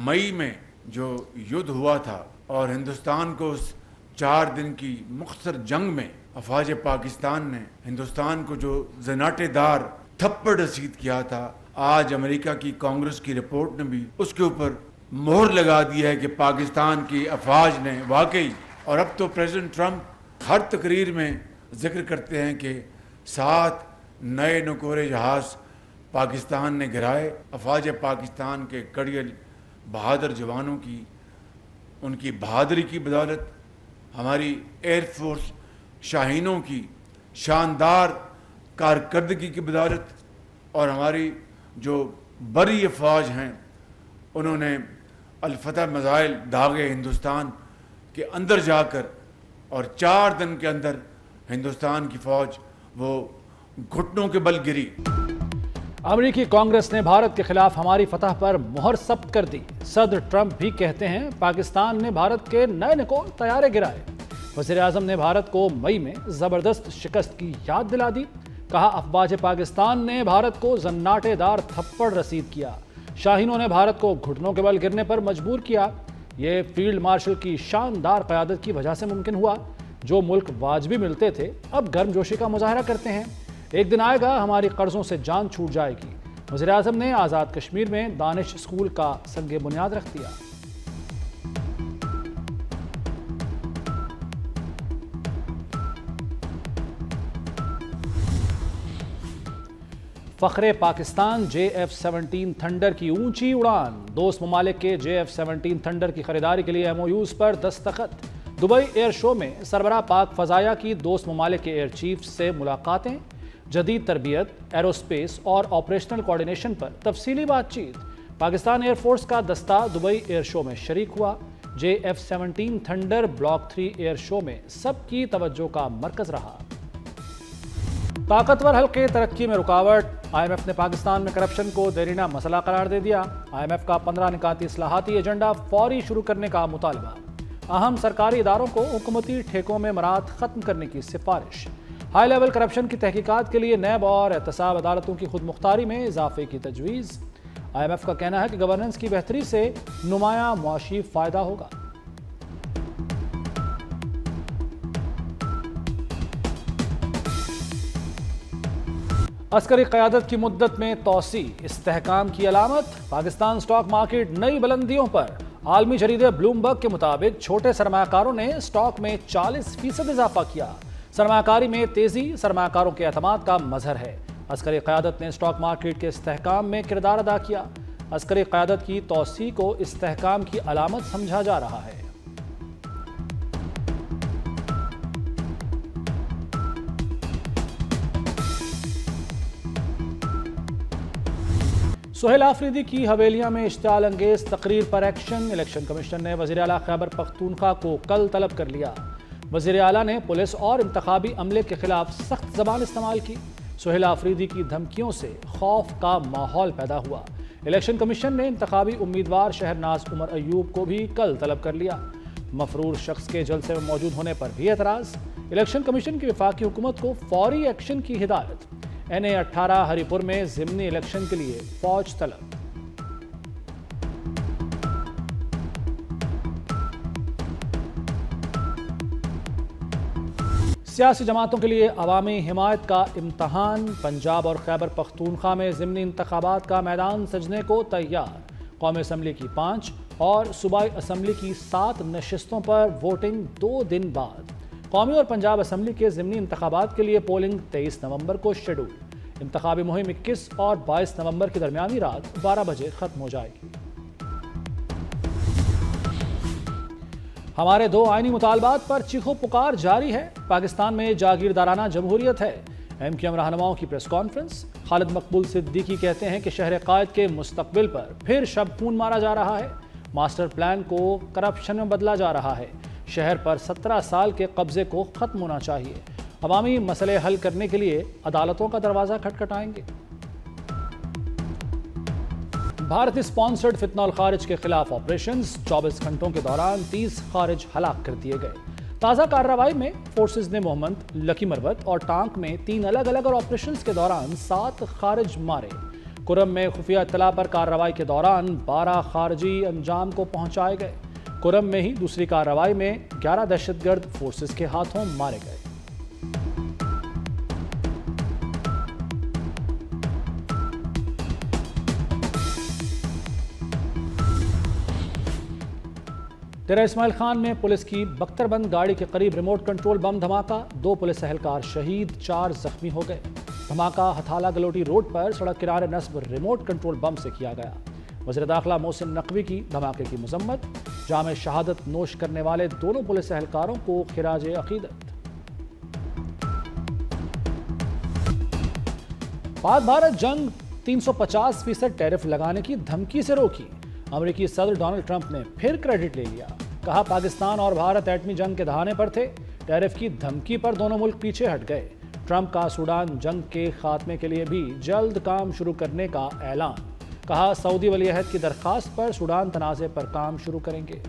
मई में जो युद्ध हुआ था और हिंदुस्तान को उस 4 दिन की मुख्तसर जंग में अफवाज पाकिस्तान ने हिंदुस्तान को जो जनाटेदार थप्पड़ रसीद किया था, आज अमेरिका की कांग्रेस की रिपोर्ट ने भी उसके ऊपर मोहर लगा दी है कि पाकिस्तान की अफवाज ने वाकई, और अब तो प्रेसिडेंट ट्रंप हर तकरीर में जिक्र करते हैं कि 7 नए नुकोरे जहाज पाकिस्तान ने गिराए। अफवाज पाकिस्तान के कड़ियल बहादुर जवानों की, उनकी बहादुरी की बदौलत, हमारी एयरफोर्स शाहीनों की शानदार कारकर्दगी की बदौलत, और हमारी जो बड़ी अफवाज हैं उन्होंने अलफतह मिसाइल दागे हिंदुस्तान के अंदर जाकर, और 4 दिन के अंदर हिंदुस्तान की फौज वो घुटनों के बल गिरी। अमेरिकी कांग्रेस ने भारत के खिलाफ हमारी फतह पर मोहर सब्त कर दी। सदर ट्रंप भी कहते हैं पाकिस्तान ने भारत के नए निकोर तैयारे गिराए। वज़ीर आज़म ने भारत को मई में जबरदस्त शिकस्त की याद दिला दी। कहा अफवाज पाकिस्तान ने भारत को जन्नाटेदार थप्पड़ रसीद किया। शाहीनों ने भारत को घुटनों के बल गिरने पर मजबूर किया। ये फील्ड मार्शल की शानदार क़यादत की वजह से मुमकिन हुआ। जो मुल्क वाजबी मिलते थे अब गर्मजोशी का मुजाहरा करते हैं। एक दिन आएगा हमारी कर्जों से जान छूट जाएगी। वज़ीर आज़म ने आज़ाद कश्मीर में दानिश स्कूल का संगे बुनियाद रख दिया। फ़ख्रे पाकिस्तान JF-17 थंडर की ऊंची उड़ान। दोस्त ममालिक के JF-17 थंडर की खरीदारी के लिए MOUs पर दस्तखत। दुबई एयर शो में सरबराह पाक फ़ज़ाया की दोस्त ममालिक के एयर चीफ से मुलाकातें। जदीद तरबियत, एरोस्पेस और ऑपरेशनल कोऑर्डिनेशन पर तफसीली बातचीत। पाकिस्तान एयरफोर्स का दस्ता दुबई एयर शो में शरीक हुआ। JF-17 thunder block 3 air show में सबकी तवज्जो का मरकज रहा। ताकतवर हल्के तरक्की में रुकावट। IMF ने पाकिस्तान में करप्शन को देरीना मसला करार दे दिया। IMF का 15 निकाती इस्लाहाती एजेंडा फौरी शुरू करने का मुतालबा। अहम सरकारी इदारों को हुकूमती ठेकों में मराद खत्म करने की सिफारिश। हाई लेवल करप्शन की तहकीकात के लिए नैब और एहतसाब अदालतों की खुद मुख्तारी में इजाफे की तजवीज़। IMF का कहना है कि गवर्नेंस की बेहतरी से नुमाया मुआशी फ़ायदा होगा। अस्करी क़यादत की मुद्दत में तोसी इस्तेहकाम की अलामत। पाकिस्तान स्टॉक मार्केट नई बुलंदियों पर। आलमी जरीदे ब्लूमबर्ग के मुताबिक छोटे सरमायाकारों ने स्टॉक में 40% इजाफा किया। सरमायाकारी में तेजी सरमायाकारों के एतमाद का मजहर है। अस्करी क़यादत ने स्टॉक मार्केट के इस्तेहकाम में किरदार अदा किया। अस्करी क़यादत की तोसी को इस्तेहकाम की अलामत समझा जा रहा है। सुहेल आफरीदी की हवेलियां में इश्तियाल अंगेज तकरीर पर एक्शन। इलेक्शन कमीशन ने वज़ीर आला खैबर पख्तूनख्वा को कल तलब कर लिया। वज़ीर आला ने पुलिस और इंतखाबी अमले के खिलाफ सख्त ज़बान इस्तेमाल की। सुहेल आफरीदी की धमकियों से खौफ का माहौल पैदा हुआ। इलेक्शन कमीशन ने इंतखाबी उम्मीदवार शहरनाज उमर अयूब को भी कल तलब कर लिया। मफरूर शख्स के जलसे में मौजूद होने पर भी एतराज़। इलेक्शन कमीशन की वफाकी हुकूमत को फौरी एक्शन की हिदायत। NA-18 हरिपुर में ज़िमनी इलेक्शन के लिए फौज तलब। सियासी जमातों के लिए अवामी हिमायत का इम्तहान। पंजाब और खैबर पख्तूनख्वा में ज़िमनी इंतखाबात का मैदान सजने को तैयार। कौमी असम्बली की 5 और सूबाई असम्बली की 7 नशिस्तों पर वोटिंग 2 दिन बाद। कौमी और पंजाब असम्बली के ज़िमनी इंतखाबात के लिए पोलिंग 23 नवंबर को शेड्यूल। इंतखाबी मुहिम 21 और 22 नवंबर की दरमियानी रात 12 बजे ख़त्म हो जाएगी। हमारे 2 आईनी मुतालबात पर चीखो पुकार जारी है। पाकिस्तान में जागीरदाराना जमहूरियत है। MQM रहनुमाओं की प्रेस कॉन्फ्रेंस। खालिद मकबूल सिद्दीकी कहते हैं कि शहर कायद के मुस्तकबिल पर फिर शब खून मारा जा रहा है। मास्टर प्लान को करप्शन में बदला जा रहा है। शहर पर 17 साल के कब्जे को खत्म होना चाहिए। अवामी मसले हल करने के लिए अदालतों का दरवाज़ा खटखटाएंगे। भारत स्पॉन्सर्ड फितनॉल खारिज के खिलाफ ऑपरेशंस। 24 घंटों के दौरान 30 खारिज हलाक कर दिए गए। ताज़ा कार्रवाई में फोर्सेज ने मोहम्मद, लकी मरवत और टांक में 3 अलग अलग और ऑपरेशंस के दौरान 7 खारिज मारे। کرم میں خفیہ اطلاع پر کارروائی کے دوران 12 خارجی انجام کو پہنچائے گئے۔ کرم میں ہی دوسری کارروائی میں 11 دہشت گرد فورسز کے ہاتھوں مارے گئے۔ ڈیرہ اسماعیل خان میں پولیس کی بختر بند گاڑی کے قریب ریموٹ کنٹرول بم دھماکہ، 2 پولیس اہلکار شہید، 4 زخمی ہو گئے۔ دھماکہ ہتھالہ گلوٹی روڈ پر سڑک کنارے نصب ریموٹ کنٹرول بم سے کیا گیا۔ وزیر داخلہ محسن نقوی کی دھماکے کی مذمت، جام شہادت نوش کرنے والے دونوں پولیس اہلکاروں کو خراج عقیدت۔ پاک بھارت جنگ 350% ٹیرف لگانے کی دھمکی سے روکی، امریکی صدر ڈونلڈ ٹرمپ نے پھر کریڈٹ لے لیا، کہا پاکستان اور بھارت ایٹمی جنگ کے دہانے پر تھے، ٹیرف کی دھمکی پر دونوں ملک پیچھے ہٹ گئے۔ ٹرمپ کا سوڈان جنگ کے خاتمے کے لیے بھی جلد کام شروع کرنے کا اعلان، کہا سعودی ولی عہد کی درخواست پر سوڈان تنازع پر کام شروع کریں گے۔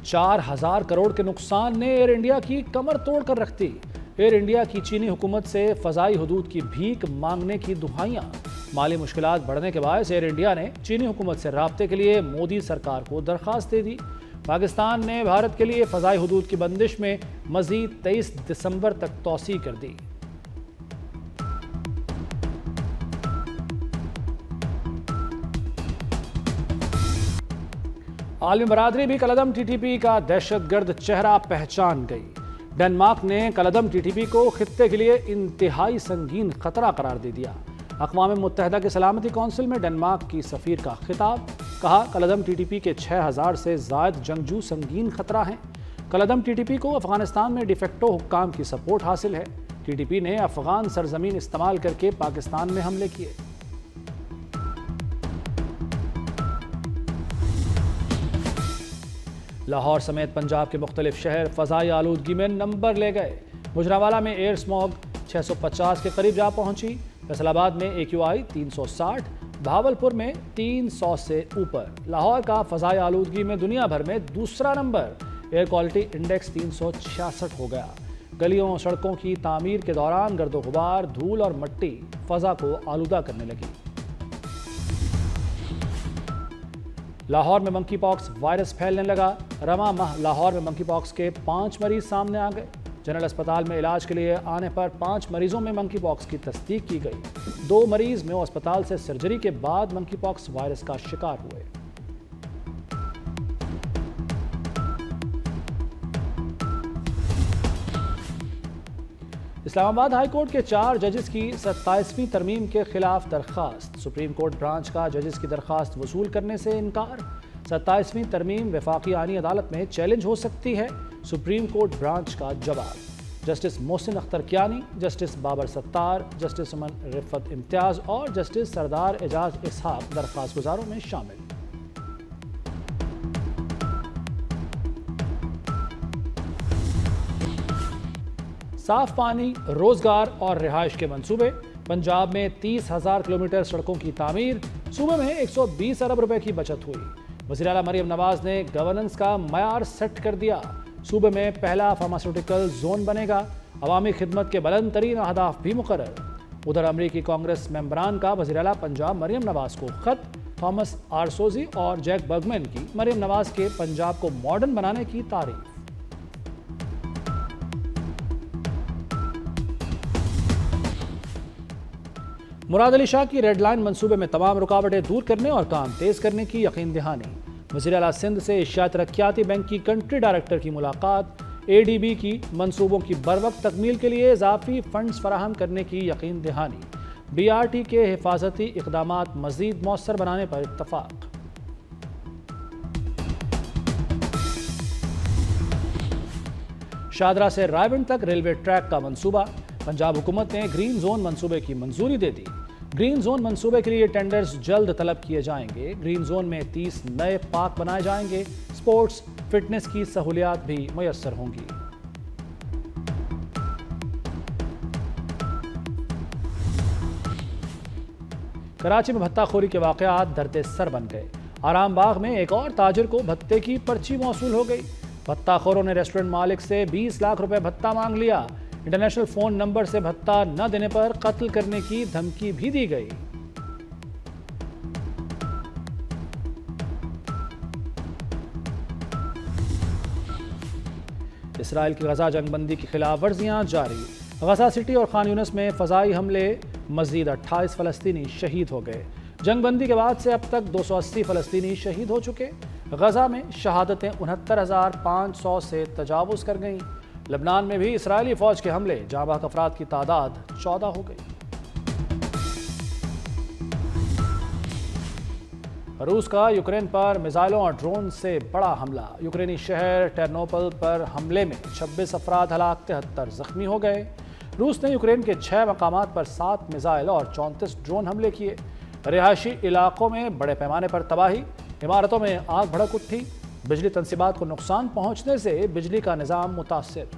$4,000 کروڑ کے نقصان نے ایئر انڈیا کی کمر توڑ کر رکھ دی۔ ایئر انڈیا کی چینی حکومت سے فضائی حدود کی بھیک مانگنے کی دہائیاں، مالی مشکلات بڑھنے کے باعث ایئر انڈیا نے چینی حکومت سے رابطے کے لیے مودی سرکار کو درخواست دے دی۔ پاکستان نے بھارت کے لیے فضائی حدود کی بندش میں مزید 23 دسمبر تک توسیع کر دی۔ عالمی برادری بھی کالعدم ٹی ٹی پی کا دہشت گرد چہرہ پہچان گئی۔ ڈنمارک نے کالعدم ٹی ٹی پی کو خطے کے لیے انتہائی سنگین خطرہ قرار دے دیا۔ اقوام متحدہ کی سلامتی کونسل میں ڈنمارک کی سفیر کا خطاب، کہا کالعدم ٹی ٹی پی کے 6,000 سے زائد جنگجو سنگین خطرہ ہیں۔ کالعدم ٹی ٹی پی کو افغانستان میں ڈی فیکٹو حکام کی سپورٹ حاصل ہے۔ ٹی ٹی پی نے افغان سرزمین استعمال کر کے پاکستان میں حملے کیے۔ لاہور سمیت پنجاب کے مختلف شہر فضائی آلودگی میں نمبر لے گئے۔ گجرانوالہ میں ایئر اسموگ 650 کے قریب جا پہنچی، فیصل آباد میں AQI 360، بھاولپور میں 300 سے اوپر۔ لاہور کا فضائی آلودگی میں دنیا بھر میں دوسرا نمبر، ایئر کوالٹی انڈیکس 366 ہو گیا۔ گلیوں سڑکوں کی تعمیر کے دوران گرد و غبار، دھول اور مٹی فضا کو آلودہ کرنے لگی۔ لاہور میں منکی پاکس وائرس پھیلنے لگا، رواں ماہ لاہور میں منکی پاکس کے 5 مریض سامنے آ گئے۔ جنرل اسپتال میں علاج کے لیے آنے پر 5 مریضوں میں منکی پاکس کی تصدیق کی گئی۔ 2 مریض میو اسپتال سے سرجری کے بعد منکی پاکس وائرس کا شکار ہوئے۔ اسلام آباد ہائی کورٹ کے 4 ججز کی 27ویں ترمیم کے خلاف درخواست، سپریم کورٹ برانچ کا ججز کی درخواست وصول کرنے سے انکار۔ 27ویں ترمیم وفاقی آئینی عدالت میں چیلنج ہو سکتی ہے، سپریم کورٹ برانچ کا جواب۔ جسٹس محسن اختر کیانی، جسٹس بابر ستار، جسٹس امن رفت امتیاز اور جسٹس سردار اعجاز اسحاق درخواست گزاروں میں شامل۔ صاف پانی، روزگار اور رہائش کے منصوبے، پنجاب میں 30,000 کلومیٹر سڑکوں کی تعمیر، صوبے میں 120 ارب روپے کی بچت ہوئی۔ وزیر اعلیٰ مریم نواز نے گورننس کا معیار سیٹ کر دیا، صوبے میں پہلا فارماسیوٹیکل زون بنے گا، عوامی خدمت کے بلند ترین اہداف بھی مقرر۔ ادھر امریکی کانگریس ممبران کا وزیر اعلیٰ پنجاب مریم نواز کو خط، تھامس آرسوزی اور جیک برگمین کی مریم نواز کے پنجاب کو ماڈرن بنانے کی تعریف۔ مراد علی شاہ کی ریڈ لائن منصوبے میں تمام رکاوٹیں دور کرنے اور کام تیز کرنے کی یقین دہانی۔ وزیر اعلیٰ سندھ سے ایشیائی ترقیاتی بینک کی کنٹری ڈائریکٹر کی ملاقات، ADB کی منصوبوں کی بروقت تکمیل کے لیے اضافی فنڈز فراہم کرنے کی یقین دہانی۔ BRT کے حفاظتی اقدامات مزید مؤثر بنانے پر اتفاق۔ شاہدرہ سے رائے گنج تک ریلوے ٹریک کا منصوبہ، پنجاب حکومت نے گرین زون منصوبے کی منظوری دے دی۔ گرین زون منصوبے کے لیے ٹینڈرز جلد طلب کیے جائیں گے۔ گرین زون میں 30 نئے پارک بنائے جائیں گے، سپورٹس فٹنس کی سہولیات بھی میسر ہوں گی۔ کراچی میں بھتہ خوری کے واقعات درد سر بن گئے۔ آرام باغ میں ایک اور تاجر کو بھتے کی پرچی موصول ہو گئی۔ भत्ता खोरों ने रेस्टोरेंट मालिक से 20 लाख रुपए भत्ता मांग लिया। इंटरनेशनल फोन नंबर से भत्ता न देने पर कत्ल करने की धमकी भी दी गई। इसराइल की गजा जंगबंदी की खिलाफ वर्जियां जारी। गजा सिटी और खान यूनिस में फजाई हमले, मजीद 28 फलस्तीनी शहीद हो गए। जंगबंदी के बाद से अब तक 280 फलस्तीनी शहीद हो चुके। गजा में शहादतें 69,500 से तजावुज़ कर गईं। लबनान में भी इसराइली फौज के हमले, जाँबाज़ अफराद की तादाद 14 हो गई। रूस का यूक्रेन पर मिसाइलों और ड्रोन से बड़ा हमला। यूक्रेनी शहर टेर्नोपल पर हमले में 26 अफराद हलाक, 73 जख्मी हो गए। रूस ने यूक्रेन के 6 मकामात पर 7 मिसाइल और 34 ड्रोन हमले किए। रिहायशी इलाकों में बड़े पैमाने पर तबाही, इमारतों में आग भड़क उठी। बिजली तंसीबात को नुकसान पहुंचने से बिजली का निज़ाम मुतासिर।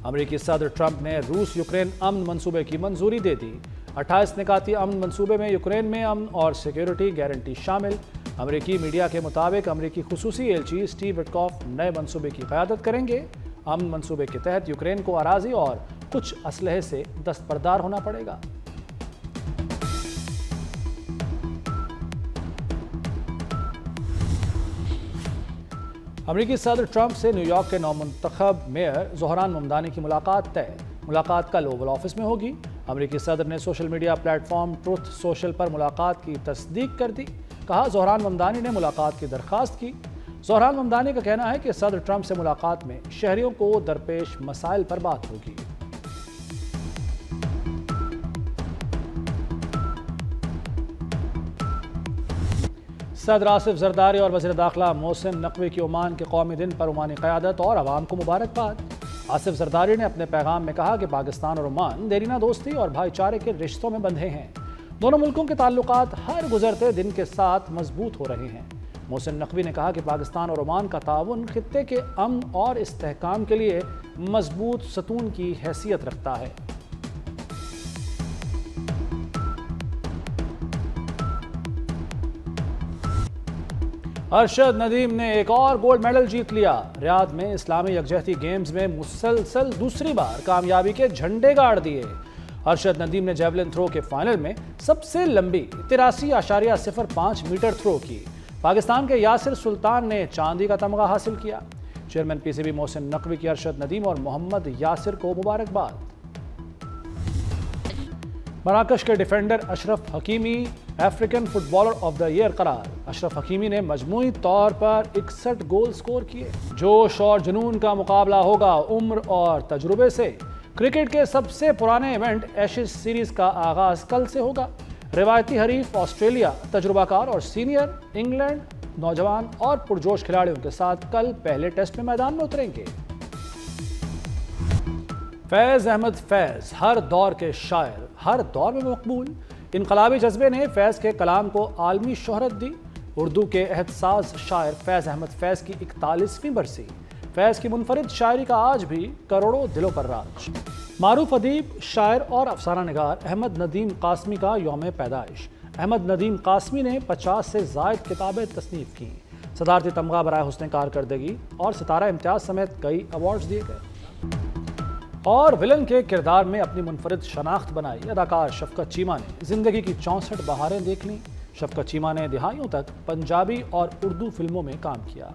अमेरिकी सदर ट्रंप ने रूस यूक्रेन अमन मंसूबे की मंजूरी दे दी। 28 निकाती अमन मंसूबे में यूक्रेन में अमन और सिक्योरिटी गारंटी शामिल। अमेरिकी मीडिया के मुताबिक अमेरिकी खुसूसी एलची स्टीव विटकॉफ नए मंसूबे की क़यादत करेंगे। अमन मंसूबे के तहत यूक्रेन को अराजी और कुछ असलहे से दस्तबरदार होना पड़ेगा। अमेरिकी सदर ट्रंप से न्यूयॉर्क के नौमुंतखब मेयर ज़ोहरान ममदानी की मुलाकात तय। मुलाकात कल ओवल ऑफिस में होगी। अमेरिकी सदर ने social media platform truth social पर मुलाकात की तस्दीक कर दी। कहा, ज़ोहरान ममदानी ने मुलाकात की दरख्वास्त की। ज़ोहरान ममदानी का कहना है कि सदर ट्रंप से मुलाकात में शहरियों को दरपेश मसाइल पर बात होगी। सदर आसिफ जरदारी और वज़ीर दाखिला मोहसिन नकवी की ओमान के कौमी दिन पर ओमानी क़यादत और अवाम को मुबारकबाद। आसिफ जरदारी ने अपने पैगाम में कहा कि पाकिस्तान और ओमान देरीना दोस्ती और भाईचारे के रिश्तों में बंधे हैं। दोनों मुल्कों के ताल्लुकात हर गुजरते दिन के साथ मजबूत हो रहे हैं। मोहसिन नकवी ने कहा कि पाकिस्तान और ओमान का ताउन खित्ते के अमन और इस्तेहकाम के लिए मजबूत सतून की हैसियत रखता है। अरशद नदीम ने एक और गोल्ड मेडल जीत लिया। रियाद में इस्लामी यकजहती गेम्स में मुसलसल दूसरी बार कामयाबी के झंडे गाड़ दिए। अरशद नदीम ने जेवलिन थ्रो के फाइनल में सबसे लंबी 83.05 मीटर थ्रो की। पाकिस्तान के यासिर सुल्तान ने चांदी का तमगा हासिल किया। चेयरमैन पीसीबी मोहसिन नकवी की अरशद नदीम और मोहम्मद यासिर को मुबारकबाद। मराकश के defender Ashraf Hakimi African footballer of the year करार। अशरफ हकीमी ने मजमूई तौर पर 61 गोल स्कोर किए। जोश और जुनून का मुकाबला होगा उम्र और तजुर्बे से। क्रिकेट के सबसे पुराने इवेंट एशेज सीरीज का आगाज कल से होगा। रिवायती हरीफ ऑस्ट्रेलिया तजुर्बाकार और सीनियर इंग्लैंड नौजवान और पुरजोश खिलाड़ियों के साथ कल पहले टेस्ट में मैदान में उतरेंगे। फैज़ अहमद फैज़ हर दौर के शायर, हर दौर में मकबूल। इनकलाबी जज्बे ने फैज़ के कलाम को आलमी शोहरत दी। उर्दू के एहतसास शायर फैज़ अहमद फैज़ की 41वीं बरसी। फैज़ की मुनफरिद शायरी का आज भी करोड़ों दिलों पर राज। मारूफ अदीब, शायर और अफसाना निगार अहमद नदीम कासमी का यौम पैदाइश। अहमद नदीम कासमी ने 50 से ज़ायद किताबें तसनीफ़ की। सदारती तमगा बराए हुस्न कारकर्दगी और सितारा इम्तियाज़ समेत कई अवार्ड्स दिए गए। और विलन के किरदार में अपनी मुनफरिद शनाख्त बनाई अदाकार शफकत चीमा ने जिंदगी की 64 बहारें देख लीं। शफकत चीमा ने दिहाइयों तक पंजाबी और उर्दू फिल्मों में काम किया।